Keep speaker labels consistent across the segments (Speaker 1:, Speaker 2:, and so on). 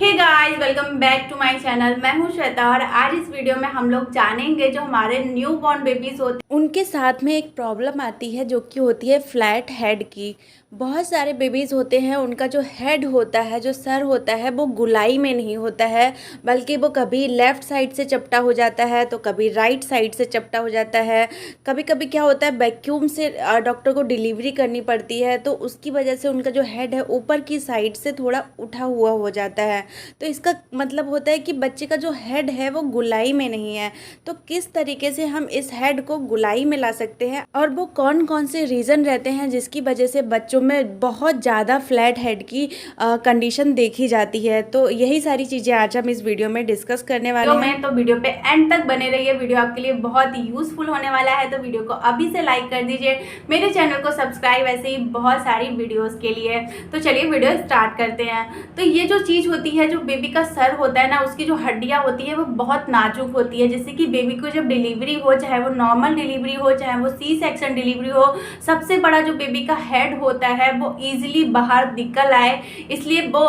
Speaker 1: Hey guys, welcome back to my channel. मैं हूं श्वेता और आज इस वीडियो में हम लोग जानेंगे जो हमारे न्यू बॉर्न बेबीज होते हैं उनके साथ में एक प्रॉब्लम आती है जो कि होती है फ्लैट हेड की। बहुत सारे बेबीज़ होते हैं, उनका जो हेड होता है, जो सर होता है, वो गुलाई में नहीं होता है, बल्कि वो कभी लेफ़्ट साइड से चपटा हो जाता है तो कभी राइट साइड से चपटा हो जाता है। कभी कभी क्या होता है, वैक्यूम से डॉक्टर को डिलीवरी करनी पड़ती है तो उसकी वजह से उनका जो हेड है ऊपर की साइड से थोड़ा उठा हुआ हो जाता है। तो इसका मतलब होता है कि बच्चे का जो हेड है वो गुलाई में नहीं है। तो किस तरीके से हम इस हेड को गुलाई में ला सकते हैं और वो कौन कौन से रीज़न रहते हैं जिसकी वजह से बच्चों में बहुत ज़्यादा फ्लैट हेड की कंडीशन देखी जाती है। तो यही सारी चीज़ें आज हम इस वीडियो में डिस्कस करने वाले हैं। तो वीडियो पे एंड तक बने रहिए, वीडियो आपके लिए बहुत यूजफुल होने वाला है। तो वीडियो को अभी से लाइक कर दीजिए, मेरे चैनल को सब्सक्राइब, ऐसे ही बहुत सारी वीडियोज़ के लिए। तो चलिए वीडियो स्टार्ट करते हैं। तो ये जो चीज़ होती है, जो बेबी का सर होता है ना, उसकी जो हड्डियां होती है वो बहुत नाजुक होती है। जैसे कि बेबी को जब डिलीवरी हो, चाहे वो नॉर्मल डिलीवरी हो, चाहे वो सी सेक्शन डिलीवरी हो, सबसे बड़ा जो बेबी का हेड होता है वो ईजिली बाहर निकल आए, इसलिए वो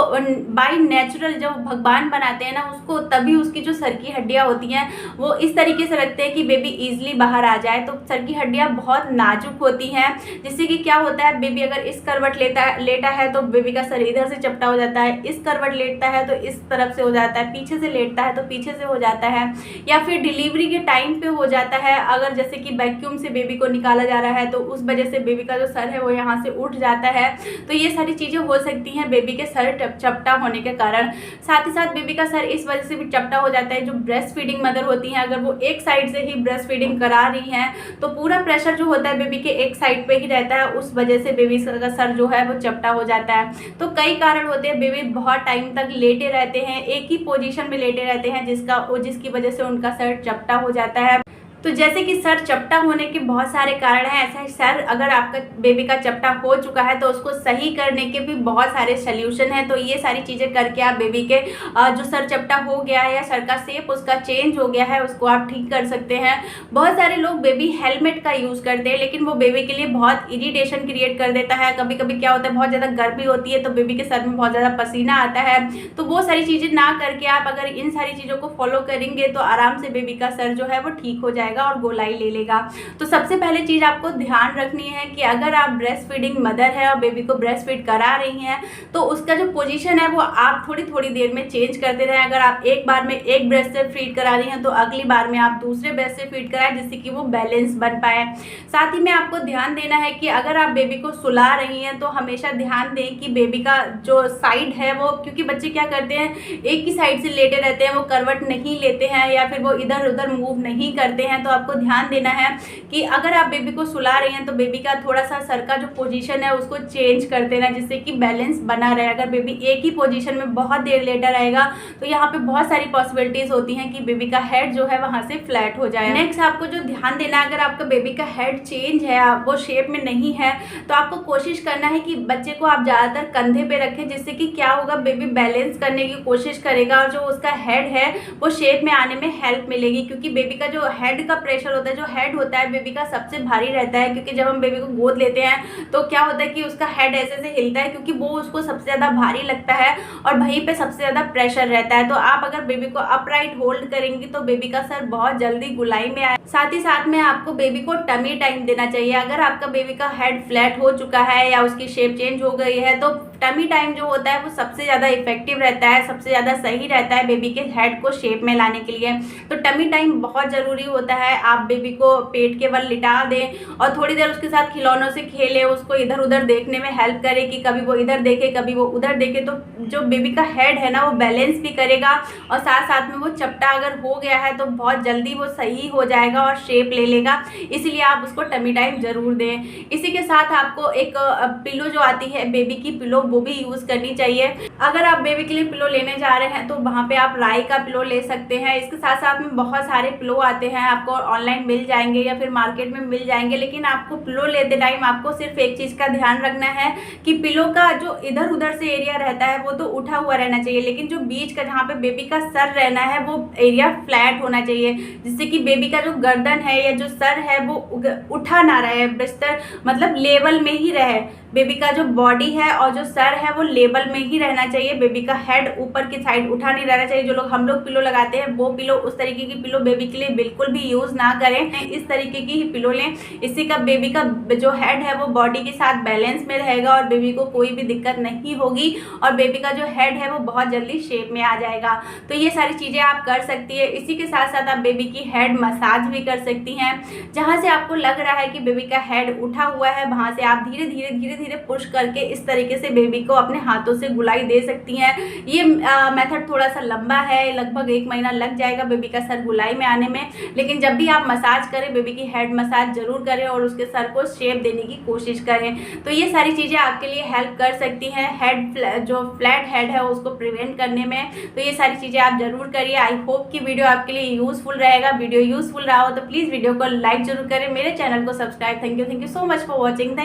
Speaker 1: बाय नेचुरल जो भगवान बनाते हैं ना उसको, तभी उसकी जो सर की हड्डियां होती हैं वो इस तरीके से रखते हैं कि बेबी ईजिली बाहर आ जाए। तो सर की हड्डियां बहुत नाजुक होती हैं, जिससे कि क्या होता है, बेबी अगर इस करवट लेटा है तो बेबी का सर इधर से चपटा हो जाता है, इस करवट लेटता है तो इस तरफ से हो जाता है, पीछे से लेटता है तो पीछे से हो जाता है, या फिर डिलीवरी के टाइम पे हो जाता है। अगर जैसे कि वैक्यूम से बेबी को निकाला जा रहा है तो उस वजह से बेबी का जो सर है वो यहाँ से उठ जाता है। तो ये सारी चीज़ें हो सकती हैं बेबी के सर चपटा होने के कारण। साथ ही साथ बेबी का सर इस वजह से भी चपटा हो जाता है, जो ब्रेस्ट फीडिंग मदर होती हैं, अगर वो एक साइड से ही ब्रेस्ट फीडिंग करा रही हैं तो पूरा प्रेशर जो होता है बेबी के एक साइड पे ही रहता है, उस वजह से बेबी का सर जो है वो चपटा हो जाता है। तो कई कारण होते हैं, बेबी बहुत टाइम तक लेटे रहते हैं, एक ही पोजीशन में लेटे रहते हैं, जिसकी वजह से उनका सर चपटा हो जाता है। तो जैसे कि सर चपटा होने के बहुत सारे कारण हैं। ऐसा सर अगर आपका बेबी का चपटा हो चुका है तो उसको सही करने के भी बहुत सारे सल्यूशन हैं। तो ये सारी चीज़ें करके आप बेबी के जो सर चपटा हो गया है या सर का शेप उसका चेंज हो गया है उसको आप ठीक कर सकते हैं। बहुत सारे लोग बेबी हेलमेट का यूज़ करते हैं, लेकिन वो बेबी के लिए बहुत इरिटेशन क्रिएट कर देता है। कभी कभी क्या होता है, बहुत ज़्यादा गर्मी होती है तो बेबी के सर में बहुत ज़्यादा पसीना आता है। तो वो सारी चीज़ें ना करके आप अगर इन सारी चीज़ों को फॉलो करेंगे तो आराम से बेबी का सर जो है वो ठीक हो जाएगा और गोलाई ले लेगा। तो सबसे पहले चीज आपको ध्यान रखनी है कि अगर आप ब्रेस्ट फीडिंग मदर है और बेबी को ब्रेस्ट फीड करा रही हैं तो उसका जो पोजीशन है वो आप थोड़ी थोड़ी देर में चेंज करते रहें। अगर आप एक बार में एक ब्रेस्ट से फीड करा रही हैं तो अगली बार में आप दूसरे ब्रेस्ट से फीड कराएं, जिससे कि वो बैलेंस बन पाए। साथ ही में आपको ध्यान देना है कि अगर आप बेबी को सुला रही हैं तो हमेशा ध्यान दें कि बेबी का जो साइड है वो, क्योंकि बच्चे क्या करते हैं एक ही साइड से लेटे रहते हैं, वो करवट नहीं लेते हैं या फिर वो इधर उधर मूव नहीं करते हैं। तो आपको ध्यान देना है कि अगर आप बेबी को सुला रही हैं तो बेबी का थोड़ा सा सर का जो पोजीशन है उसको चेंज कर देना, जिससे कि बैलेंस बना रहे। अगर बेबी एक ही पोजीशन में बहुत देर लेटा रहेगा तो यहाँ पे बहुत सारी पॉसिबिलिटीज होती हैं कि बेबी का हेड जो है वहां से फ्लैट हो जाए। नेक्स्ट आपको जो ध्यान देना है, अगर आपका बेबी का हेड चेंज है, वो शेप में नहीं है, तो आपको कोशिश करना है कि बच्चे को आप ज्यादातर कंधे पे रखें, जिससे कि क्या होगा, बेबी बैलेंस करने की कोशिश करेगा और जो उसका हेड है वो शेप में आने में हेल्प मिलेगी। क्योंकि बेबी का जो हेड का प्रेशर होता है, जो हेड होता है बेबी का सबसे भारी रहता है, क्योंकि जब हम बेबी को गोद लेते हैं तो क्या होता है कि उसका हेड ऐसे से हिलता है, क्योंकि वो उसको सबसे ज़्यादा भारी लगता है और वहीं पे सबसे ज़्यादा प्रेशर रहता है। तो आप अगर बेबी को अपराइट होल्ड करेंगी तो बेबी का सर बहुत जल्दी गुलाई में आए। साथ ही साथ में आपको बेबी को टमी टाइम देना चाहिए। अगर आपका बेबी का हेड फ्लैट हो चुका है या उसकी शेप चेंज हो गई है तो टमी टाइम जो होता है वो सबसे ज़्यादा इफेक्टिव रहता है, सबसे ज़्यादा सही रहता है बेबी के हेड को शेप में लाने के लिए। तो टमी टाइम बहुत ज़रूरी होता है। आप बेबी को पेट के बल लिटा दें और थोड़ी देर उसके साथ खिलौनों से खेलें, उसको इधर उधर देखने में हेल्प करें कि कभी वो इधर देखे कभी वो उधर देखे। तो जो बेबी का हेड है ना वो बैलेंस भी करेगा और साथ साथ में वो चपटा अगर हो गया है तो बहुत जल्दी वो सही हो जाएगा और शेप ले लेगा। इसलिए आप उसको टमी टाइम जरूर दें। इसी के साथ आपको एक पिलो जो आती है बेबी की पिलो, वो भी यूज करनी चाहिए। अगर आप बेबी के लिए पिलो लेने जा रहे हैं तो वहाँ पे आप राई का पिलो ले सकते हैं। इसके साथ साथ में बहुत सारे पिलो आते हैं, आपको ऑनलाइन मिल जाएंगे या फिर मार्केट में मिल जाएंगे। लेकिन आपको पिलो लेते टाइम आपको सिर्फ एक चीज का ध्यान रखना है कि पिलो का जो इधर उधर से एरिया रहता है वो तो उठा हुआ रहना चाहिए, लेकिन जो बीच का जहाँ पे बेबी का सर रहना है वो एरिया फ्लैट होना चाहिए, जिससे कि बेबी का जो गर्दन है या जो सर है वो उठा ना रहे, बिस्तर मतलब लेवल में ही रहे। बेबी का जो बॉडी है और जो सर है वो लेवल में ही रहना चाहिए, बेबी का हेड ऊपर की साइड उठा नहीं रहना चाहिए। जो लोग हम लोग पिलो लगाते हैं वो पिलो, उस तरीके की पिलो बेबी के लिए बिल्कुल भी यूज ना करें। इस तरीके की ही पिलो लें, इससे का बेबी का जो हेड है वो बॉडी के साथ बैलेंस में रहेगा और बेबी को कोई भी दिक्कत नहीं होगी और बेबी का जो हेड है वो बहुत जल्दी शेप में आ जाएगा। तो ये सारी चीजें आप कर सकती है। इसी के साथ साथ आप बेबी की हेड मसाज भी कर सकती हैं। जहां से आपको लग रहा है कि बेबी का हेड उठा हुआ है, वहां से आप धीरे धीरे पुश करके इस तरीके से बेबी को अपने हाथों से गुलाई दे सकती हैं। ये मेथड थोड़ा सा लंबा है, लगभग 1 महीना लग जाएगा बेबी का सर गुलाई में आने में, लेकिन जब भी आप मसाज करें बेबी की हेड मसाज जरूर करें और उसके सर को शेप देने की कोशिश करें। तो ये सारी चीजें आपके लिए हेल्प कर सकती हैं हेड जो फ्लैट हेड है उसको प्रिवेंट करने में। तो ये सारी चीजें आप जरूर करिए। आई होप कि वीडियो आपके लिए यूजफुल रहेगा। वीडियो यूजफुल रहा हो तो प्लीज वीडियो को लाइक जरूर करें, मेरे चैनल को subscribe. Thank you so much for watching.